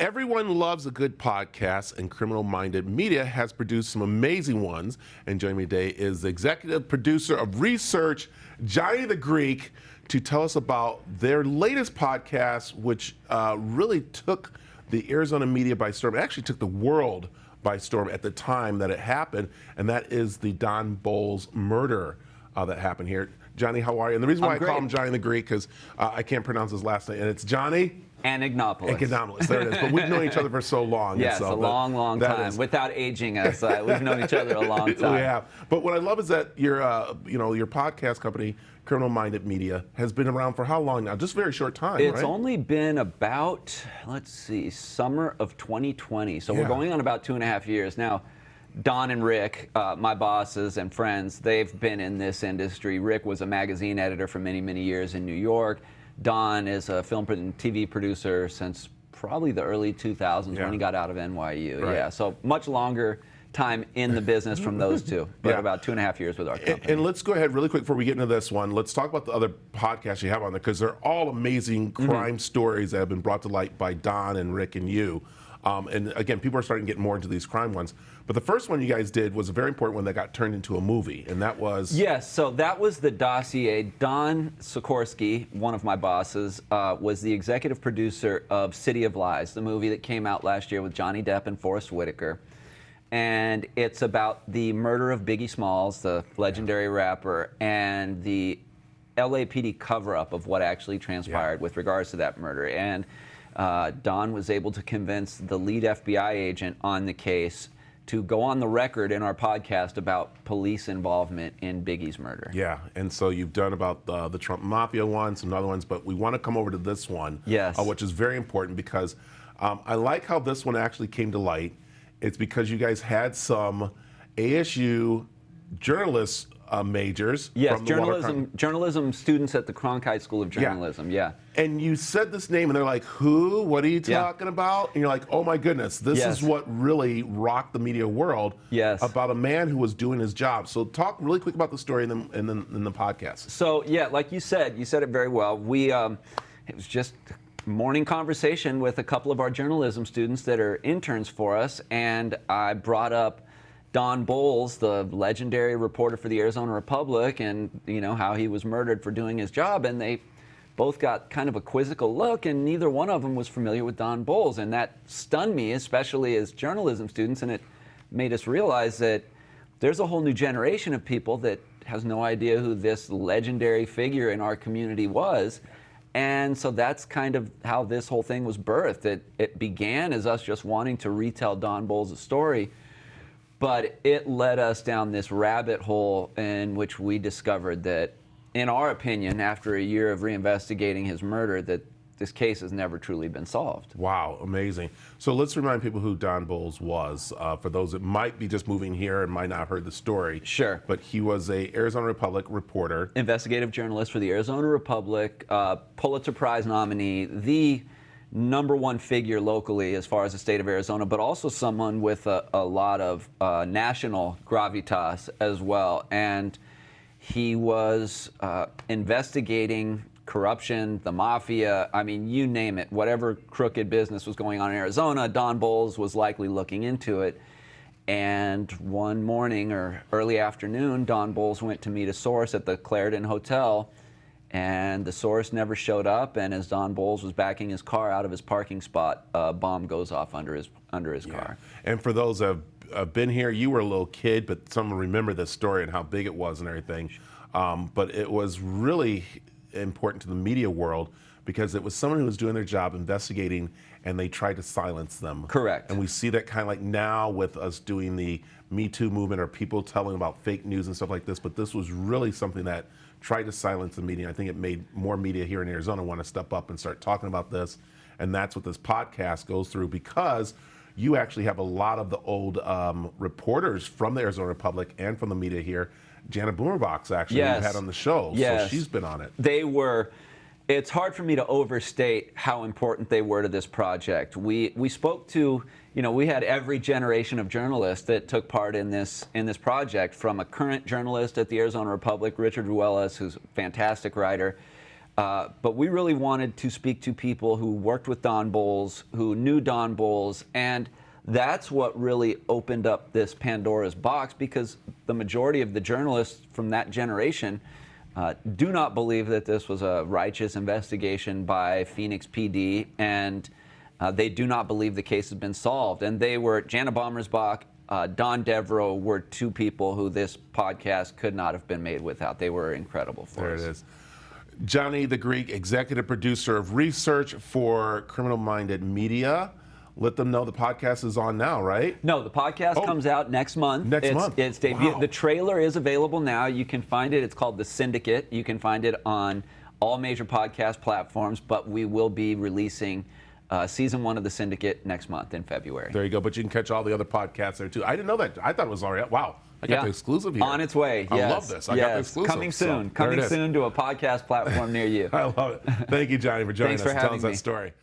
Everyone loves a good podcast, and Criminal Minded Media has produced some amazing ones. And joining me today is the executive producer of research, Johnny the Greek, to tell us about their latest podcast, which really took the Arizona media by storm. It actually took the world by storm at the time that it happened, and that is the Don Bolles murder that happened here. Johnny, how are you? And the reason why I call him Johnny the Greek, because I can't pronounce his last name, and it's Johnny Anagnopoulos. There it is. But we've known each other for so long. Yes, so a long time. Without aging us, we've known each other a long time. We have. But what I love is that your podcast company, Criminal Minded Media, has been around for how long now? Just a very short time, It's right? only been about, summer of 2020. So we're going on about 2.5 years now. Don and Rick, my bosses and friends, they've been in this industry. Rick was a magazine editor for many, many years in New York. Don is a film and TV producer since probably the early 2000s when he got out of NYU. Right. Yeah, so much longer time in the business from those two, but about 2.5 years with our company. And let's go ahead really quick before we get into this one. Let's talk about the other podcasts you have on there, because they're all amazing crime stories that have been brought to light by Don and Rick and you. And again, people are starting to get more into these crime ones. But the first one you guys did was a very important one that got turned into a movie, and that was... Yes, so that was the dossier. Don Sikorsky, one of my bosses, was the executive producer of City of Lies, the movie that came out last year with Johnny Depp and Forrest Whitaker. And it's about the murder of Biggie Smalls, the legendary rapper, and the LAPD cover-up of what actually transpired with regards to that murder. And Don was able to convince the lead FBI agent on the case to go on the record in our podcast about police involvement in Biggie's murder. Yeah, and so you've done about the Trump Mafia one, some other ones, but we want to come over to this one, which is very important because I like how this one actually came to light. It's because you guys had some ASU journalists majors. Yes, journalism students at the Cronkite School of Journalism, And you said this name, and they're like, who? What are you talking about? And you're like, oh my goodness, this is what really rocked the media world about a man who was doing his job. So talk really quick about the story in the podcast. So, like you said it very well. It was just a morning conversation with a couple of our journalism students that are interns for us, and I brought up Don Bolles, the legendary reporter for the Arizona Republic, and how he was murdered for doing his job, and they both got kind of a quizzical look, and neither one of them was familiar with Don Bolles, and that stunned me, especially as journalism students, and it made us realize that there's a whole new generation of people that has no idea who this legendary figure in our community was. And so that's kind of how this whole thing was birthed. It began as us just wanting to retell Don Bolles' story, but it led us down this rabbit hole in which we discovered that, in our opinion, after a year of reinvestigating his murder, that this case has never truly been solved. Wow, amazing. So let's remind people who Don Bolles was, for those that might be just moving here and might not have heard the story. Sure. But he was a Arizona Republic reporter. Investigative journalist for the Arizona Republic, Pulitzer Prize nominee, the #1 figure locally as far as the state of Arizona, but also someone with a lot of national gravitas as well. And he was investigating corruption, the mafia, I mean, you name it. Whatever crooked business was going on in Arizona, Don Bolles was likely looking into it. And one morning or early afternoon, Don Bolles went to meet a source at the Clarendon Hotel, and the source never showed up, and as Don Bolles was backing his car out of his parking spot, a bomb goes off under his car. And for those that have been here, you were a little kid, but some remember this story and how big it was and everything. But it was really important to the media world because it was someone who was doing their job investigating, and they tried to silence them. Correct. And we see that kind of like now with us doing the Me Too movement, or people telling about fake news and stuff like this, but this was really something that tried to silence the media. I think it made more media here in Arizona want to step up and start talking about this, and that's what this podcast goes through, because you actually have a lot of the old reporters from the Arizona Republic and from the media here. Janet Boomerbox, actually, you had on the show, so she's been on it. They were. It's hard for me to overstate how important they were to this project. We spoke to, we had every generation of journalists that took part in this project, from a current journalist at the Arizona Republic, Richard Ruelas, who's a fantastic writer, But we really wanted to speak to people who worked with Don Bolles, who knew Don Bolles, and that's what really opened up this Pandora's box, because the majority of the journalists from that generation do not believe that this was a righteous investigation by Phoenix PD, and they do not believe the case has been solved. And they were, Jana Bommersbach, Don Devereaux were two people who this podcast could not have been made without. They were incredible for us. There it is. Johnny the Greek, executive producer of research for Criminal Minded Media. Let them know the podcast is on now, right? No, the podcast comes out next month. Next month. It's debut. Wow. The trailer is available now. You can find it. It's called The Syndicate. You can find it on all major podcast platforms, but we will be releasing season 1 of The Syndicate next month in February. There you go. But you can catch all the other podcasts there, too. I didn't know that. I thought it was already out. Wow. I got the exclusive here. On its way. I yes. love this. I got the exclusive. Coming soon. So, Coming soon to a podcast platform near you. I love it. Thank you, Johnny, for joining Thanks us for and telling having us that me. story.